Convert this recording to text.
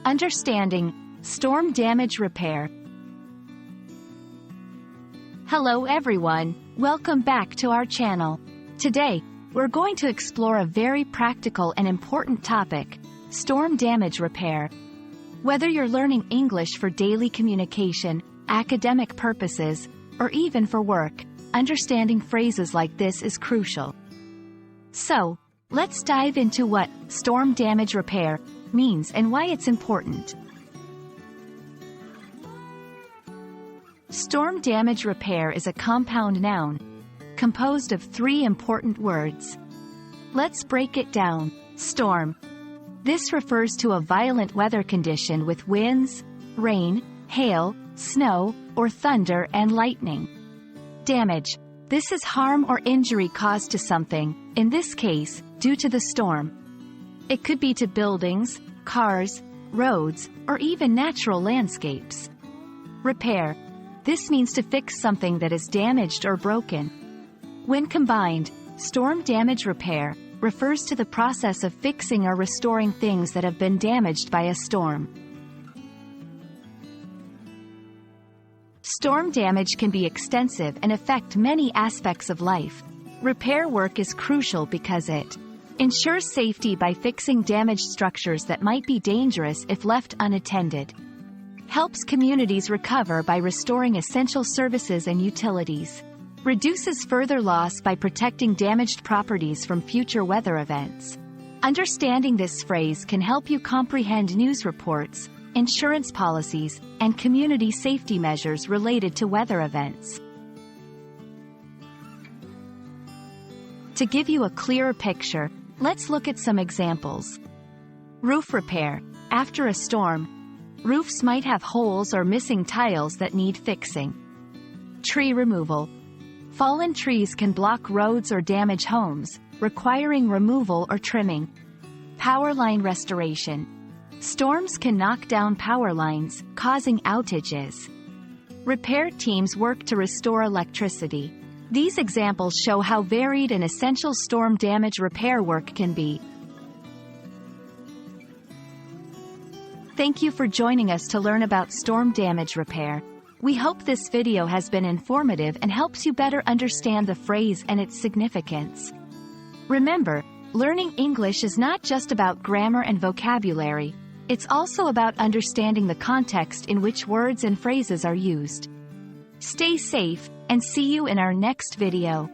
Understanding Storm Damage Repair. Hello everyone, welcome back to our channel. Today, we're going to explore a very practical and important topic, storm damage repair. Whether you're learning English for daily communication, academic purposes, or even for work, understanding phrases like this is crucial. So, let's dive into what storm damage repair means and why it's important. Storm damage repair is a compound noun, composed of three important words. Let's break it down. Storm. This refers to a violent weather condition with winds, rain, hail, snow, or thunder and lightning. Damage. This is harm or injury caused to something, in this case, due to the storm. It could be to buildings, cars, roads, or even natural landscapes. Repair. This means to fix something that is damaged or broken. When combined, storm damage repair refers to the process of fixing or restoring things that have been damaged by a storm. Storm damage can be extensive and affect many aspects of life. Repair work is crucial because it ensures safety by fixing damaged structures that might be dangerous if left unattended, helps communities recover by restoring essential services and utilities, reduces further loss by protecting damaged properties from future weather events. Understanding this phrase can help you comprehend news reports, insurance policies, and community safety measures related to weather events. To give you a clearer picture, let's look at some examples. Roof repair. After a storm, roofs might have holes or missing tiles that need fixing. Tree removal. Fallen trees can block roads or damage homes, requiring removal or trimming. Power line restoration. Storms can knock down power lines, causing outages. Repair teams work to restore electricity. These examples show how varied and essential storm damage repair work can be. Thank you for joining us to learn about storm damage repair. We hope this video has been informative and helps you better understand the phrase and its significance. Remember, learning English is not just about grammar and vocabulary, it's also about understanding the context in which words and phrases are used. Stay safe, and see you in our next video.